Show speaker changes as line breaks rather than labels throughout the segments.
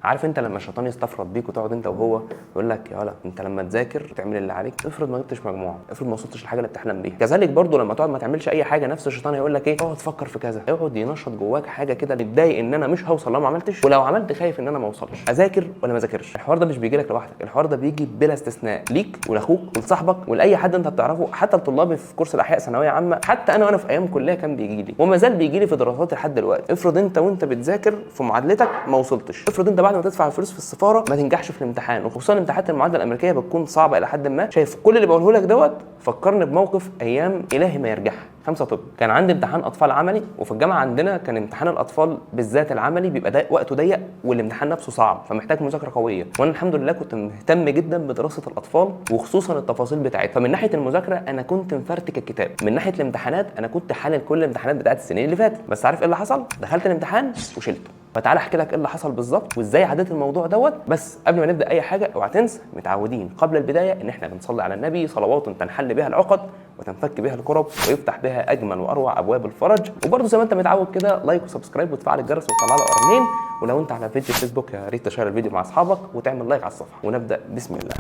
عارف انت لما الشيطان يستفرد بيك وتقعد انت وهو يقول لك يا ولد انت لما تذاكر تعمل اللي عليك، افرض ما جبتش مجموعه، افرض ما وصلتش للحاجه اللي بتحلم بيها. كذلك برضو لما تقعد ما تعملش اي حاجه، نفس الشيطان هيقول لك ايه، اقعد تفكر في كذا، اقعد ينشط جواك حاجه كده، متضايق ان انا مش هوصل لو ما عملتش، ولو عملت خايف ان انا ما اوصلش. اذاكر ولا ما اذاكرش، الحوار ده مش بيجي لك لوحدك، الحوار ده بيجي بلا استثناء ليك ولاخوك ولصاحبك ولاي حد انت بتعرفه، حتى الطلاب في كورس الاحياء ثانويه عامه، حتى انا وانا في ايام كليه كان بيجي لي وما زال بيجي لي في دراسات لحد دلوقتي. افرض انت وانت بتذاكر في معادلتك ما وصلتش، افرض انت بعد ما تدفع الفلوس في السفاره ما تنجحش في الامتحان، وخصوصا امتحانات المعادله الامريكيه بتكون صعبه الى حد ما. شايف كل اللي بقوله لك دوت فكرني بموقف ايام الهي ما يرجعها. 5 طب كان عندي امتحان اطفال عملي، وفي الجامعه عندنا كان امتحان الاطفال بالذات العملي بيبقى وقته ضيق والامتحان نفسه صعب، فمحتاج مذاكره قويه، وانا الحمد لله كنت مهتم جدا بدراسه الاطفال وخصوصا التفاصيل بتاعتها. فمن ناحيه المذاكره انا كنت مفرتك الكتاب، من ناحيه الامتحانات انا كنت حالل كل الامتحانات بتاعت السنين اللي فاتت. بس عارف ايه اللي حصل؟ دخلت الامتحان وشلته. فتعالى احكي لك ايه اللي حصل بالظبط وازاي عديت الموضوع دوت. بس قبل ما نبدا اي حاجه اوعى تنسى، متعودين قبل البدايه ان احنا بنصلي على النبي صلوات تنحل بها العقد وتنفك بها الكرب ويفتح بها اجمل واروع ابواب الفرج. وبرده زي ما انت متعود كده لايك وسبسكرايب وتفعل الجرس وتطلع له قرنين، ولو انت على فيديو فيسبوك يا ريت تشير الفيديو مع اصحابك وتعمل لايك على الصفحه. ونبدا بسم الله.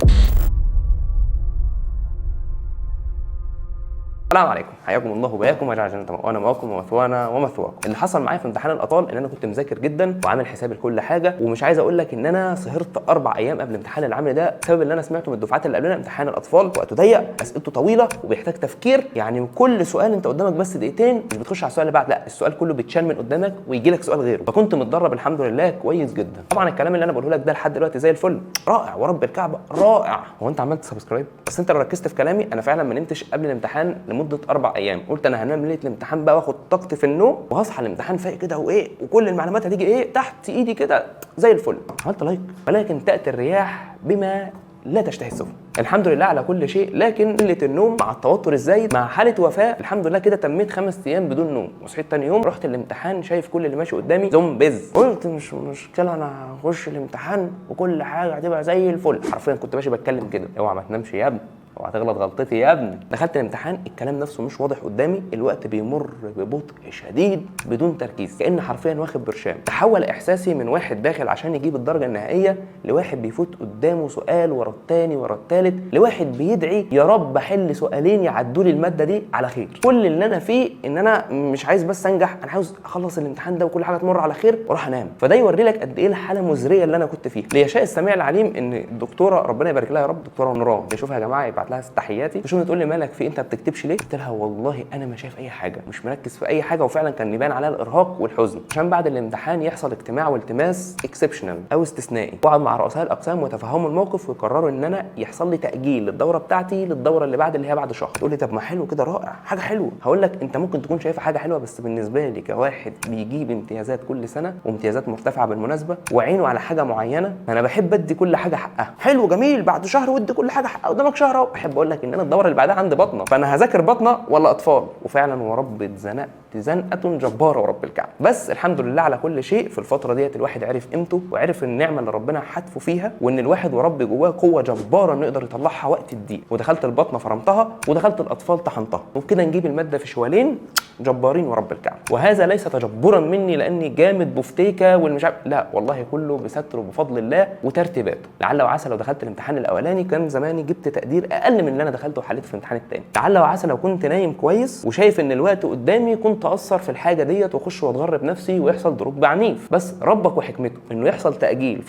السلام عليكم، حياكم الله وبياكم وجعل جنة مأوانا مأواكم ومثوانا ومثواكم. اللي حصل معايا في امتحان الاطفال ان انا كنت مذاكر جدا وعامل حسابي لكل حاجه، ومش عايز اقول لك ان انا سهرت 4 ايام قبل امتحان العمل ده بسبب اللي انا سمعته من الدفعات اللي قبلنا. امتحان الاطفال وقته ضيق، اسئلته طويله وبيحتاج تفكير، يعني كل سؤال انت قدامك بس دقيقتين مش بتخش على السؤال اللي بعد، لا السؤال كله بيتشال من قدامك ويجي لك سؤال غيره. فكنت متدرب الحمد لله كويس جدا. طبعا الكلام اللي انا بقوله لك ده لحد دلوقتي زي الفل، رائع ورب الكعبه رائع. هو انت عملت سبسكرايب؟ بس انت لو ركزت في كلامي، انا فعلا ما نمتش قبل الامتحان لمده 4 ايام. قلت انا هنام ليله الامتحان بقى واخد طاقتي في النوم وهصحى الامتحان فايق كده وايه، وكل المعلومات هتيجي ايه تحت ايدي كده زي الفل. عملت لايك، ولكن تاتي الرياح بما لا تشتهي السفن. الحمد لله على كل شيء، لكن قله النوم مع التوتر الزايد مع حاله وفاه، الحمد لله كده تميت 5 ايام بدون نوم، وصحيت تاني يوم رحت الامتحان شايف كل اللي ماشي قدامي زومبيز. قلت مش مشكله، انا هخش الامتحان وكل حاجه هتبقى زي الفل. حرفيا كنت ماشي بتكلم كده، اوعى ما تنامش يا ابني، وهتغلط غلطتي يا ابني. دخلت الامتحان الكلام نفسه مش واضح قدامي، الوقت بيمر ببطء شديد بدون تركيز، كأن حرفيا واخد برشام. تحول احساسي من واحد داخل عشان يجيب الدرجه النهائيه لواحد بيفوت قدامه سؤال ورا الثاني ورا الثالث، لواحد بيدعي يا رب احل سؤالين يعدوا لي الماده دي على خير. كل اللي انا فيه ان انا مش عايز بس انجح، انا عاوز اخلص الامتحان ده وكل حاجه تمر على خير واروح انام. فده يوري لك قد ايه الحاله مزريه اللي انا كنت فيها. ليشاء السميع العليم ان الدكتوره ربنا يبارك لها يا رب، دكتوره نوران، بشوفها يا جماعه يبعت لها تحياتي، تشوفني تقول لي مالك في انت ما بتكتبش ليه؟ قلت لها والله انا ما شايف اي حاجه، مش مركز في اي حاجه، وفعلا كان يبان عليها الارهاق والحزن. عشان بعد الامتحان يحصل اجتماع والتماس اكسبشنال او استثنائي، واقعد مع رؤساء الاقسام وتفهموا الموقف ويقرروا ان انا يحصل لي تاجيل للدوره بتاعتي للدوره اللي بعد اللي هي بعد شهر. تقول لي طب ما حلو كده رائع، حاجه حلوه. هقول لك انت ممكن تكون شايفها حاجه حلوه، بس بالنسبه لي كواحد بيجيب امتيازات كل سنه وامتيازات مرتفعه بالمناسبه وعينه على حاجه معينه، انا بحب ادي كل حاجه حقها. حلو جميل، بعد شهر ودي كل حاجه حقها، قدامك شهر اهو. احب اقول لك ان انا الدوره اللي بعدها عندي بطنه، فانا هذاكر بطنه ولا اطفال؟ وفعلا ورب اتزنقت زنقه جباره ورب الكعبه. بس الحمد لله على كل شيء. في الفتره ديت الواحد عرف قيمته وعرف النعمه اللي ربنا حتفه فيها، وان الواحد ورب جواه قوه جباره انه يقدر يطلعها وقت الضيق. ودخلت البطنه فرمتها، ودخلت الاطفال طحنتها، وبكده نجيب الماده في شوالين جبارين ورب الكعبه. وهذا ليس تجبرا مني لاني جامد بفتيكه والمش عارف، لا والله كله بستر وبفضل الله وترتيباته. لعل وعسى لو دخلت الامتحان الاولاني كان زماني جبت تقدير اقل من اللي انا دخلته وحليت في الامتحان الثاني. لعل وعسى لو كنت نايم كويس وشايف ان الوقت قدامي كنت اثر في الحاجه ديت واخش واتغرب نفسي ويحصل دروب عنيف. بس ربك وحكمته انه يحصل تاجيل،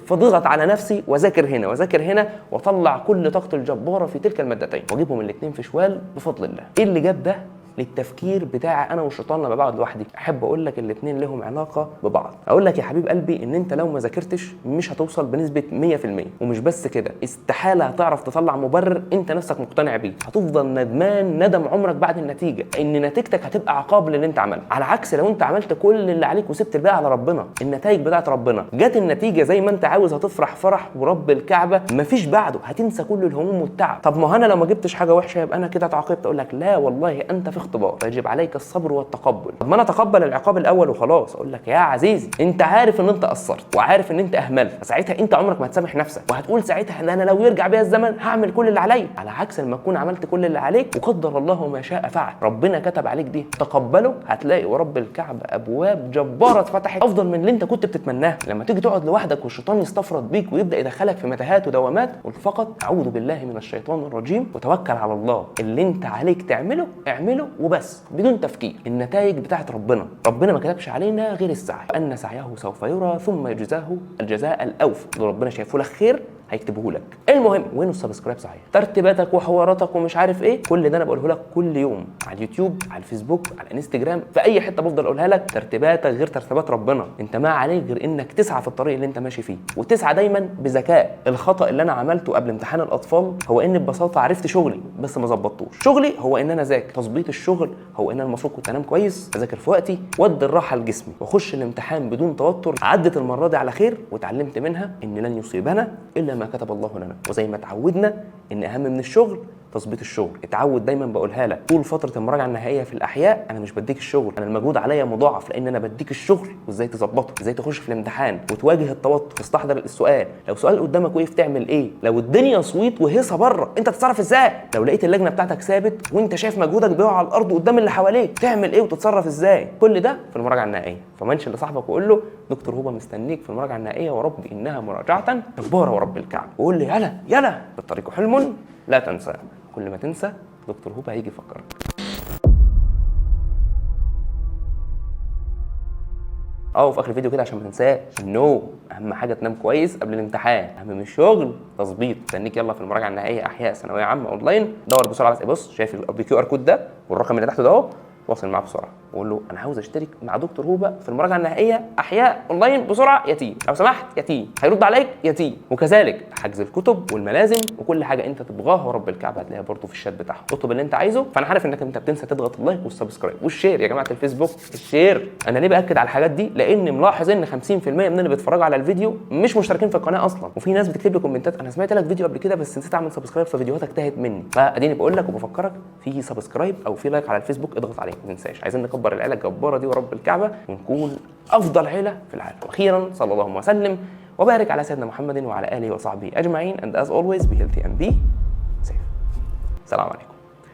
فضغط على نفسي واذاكر هنا واذاكر هنا واطلع كل طاقتي الجباره في تلك المادتين واجيبهم الاثنين في شوال بفضل الله. ايه اللي جاب ده؟ للتفكير بتاعي انا والشيطان لما بقعد لوحدي. احب اقول لك الاثنين لهم علاقه ببعض. اقول لك يا حبيب قلبي ان انت لو ما ذاكرتش مش هتوصل بنسبه 100%، ومش بس كده، استحاله هتعرف تطلع مبرر انت نفسك مقتنع بيه. هتفضل ندمان ندم عمرك بعد النتيجه، ان نتيجتك هتبقى عقاب للي انت عملته. على عكس لو انت عملت كل اللي عليك وسبت الباقي على ربنا، النتائج بتاعت ربنا جت النتيجه زي ما انت عاوز، هتفرح فرح ورب الكعبه مفيش بعده، هتنسى كل الهموم والتعب. طب ما انا لو ما جبتش حاجه وحشه يبقى انا كده اتعاقبت. اقول لك لا والله انت في اختبار، فيجب عليك الصبر والتقبل. طب ما انا اتقبل العقاب الاول وخلاص، اقول لك يا عزيزي انت عارف ان انت قصرت وعارف ان انت اهملت، فساعتها انت عمرك ما هتسامح نفسك، وهتقول ساعتها ان انا لو يرجع بيا الزمن هعمل كل اللي عليا، على عكس لما تكون عملت كل اللي عليك وقدر الله ما شاء فعل، ربنا كتب عليك دي، تقبله هتلاقي ورب الكعبه ابواب جباره اتفتحت افضل من اللي انت كنت بتتمناها. لما تيجي تقعد لوحدك والشيطان يستفرد بيك ويبدا يدخلك في متاهات ودوامات، قل فقط اعوذ بالله من الشيطان الرجيم وتوكل على الله. اللي انت عليك تعمله اعمله وبس بدون تفكير، النتائج بتاعت ربنا ما كتبش علينا غير السعي، وان سعيه سوف يرى ثم يجزاه الجزاء الاوفى. لو ربنا شايفه لك خير هيكتبه لك. المهم وين السبسكرايب صحيح؟ ترتيباتك وحواراتك ومش عارف ايه، كل ده انا بقوله لك كل يوم على اليوتيوب، على الفيسبوك، على الانستجرام، في اي حته بفضل اقولها لك. ترتيباتك غير ترتيبات ربنا، انت ما عليك غير انك تسعى في الطريق اللي انت ماشي فيه، وتسعى دايما بذكاء. الخطا اللي انا عملته قبل امتحان الاطفال هو ان ببساطه عرفت شغلي بس ما ظبطتوش. شغلي هو ان انا اذاكر، تظبيط الشغل هو ان انا المفروض كنت انام كويس، اذاكر في وقتي، وادي الراحه لجسمي، واخش الامتحان بدون توتر. عدت المره دي على خير واتعلمت منها ان لن يصيبنا الا ما كتب الله لنا. وزي ما اتعودنا ان اهم من الشغل تظبيط الشغل، اتعود دايما بقولها لك طول فتره المراجعه النهائيه في الاحياء، انا مش بديك الشغل، انا المجهود عليا مضاعف، لان انا بديك الشغل وازاي تظبطه، ازاي تخش في الامتحان وتواجه التوتر، تستحضر السؤال، لو سؤال قدامك وقف تعمل ايه، لو الدنيا صويت وهيصه بره انت تتصرف ازاي، لو لقيت اللجنه بتاعتك ثابت وانت شايف مجهودك بيقع على الارض قدام اللي حواليك تعمل ايه وتتصرف ازاي. كل ده في المراجعه النهائيه. فمنشن لصاحبك وقول له دكتور هوبا مستنيك في المراجعه النهائيه، وربي انها مراجعه جباره ورب الكعبه. وقول لي يلا يلا الطريق حلم لا تنسى، كل ما تنسى دكتور هوبا هيجي يفكرك. وفي اخر الفيديو كده عشان ما تنساش، اهم حاجه تنام كويس قبل الامتحان، اهم من الشغل تظبيط. استنيك يلا في المراجعه النهائيه احياء ثانويه عامه اونلاين. دور بسرعه بص شايف الكيو ار كود ده والرقم اللي تحته ده اهو، واصل معاه بسرعه وقول له انا عاوز اشترك مع دكتور هوبا في المراجعه النهائيه احياء اونلاين بسرعه يا تيم، لو سمحت يا تيم. هيرد عليك يا تيم. وكذلك حجز الكتب والملازم وكل حاجه انت تبغاها ورب الكعبه هتلاقيها برضه في الشات بتاعهم. اطلب اللي انت عايزه. فانا عارف انك انت بتنسى تضغط اللايك والسبسكرايب والشير يا جماعه الفيسبوك، الشير. انا ليه باكد على الحاجات دي؟ لان ملاحظ ان 50% من اللي بيتفرجوا على الفيديو مش مشتركين في القناه اصلا، وفي ناس بتكتب لي كومنتات انا سمعت لك فيديو قبل كده بس نسيت اعمل سبسكرايب ففيديوهاتك تاهت مني. فاديني بقول لك وبفكرك في سبسكرايب او في لايك على الفيسبوك اضغط عليه ما تنساش. عايزين نكبر العيله الجباره دي ورب الكعبه ونكون افضل عيله في العالم. واخيرا صلى الله وسلم وبارك على سيدنا محمد وعلى اله وصحبه اجمعين. and as always be healthy and be safe. السلام عليكم.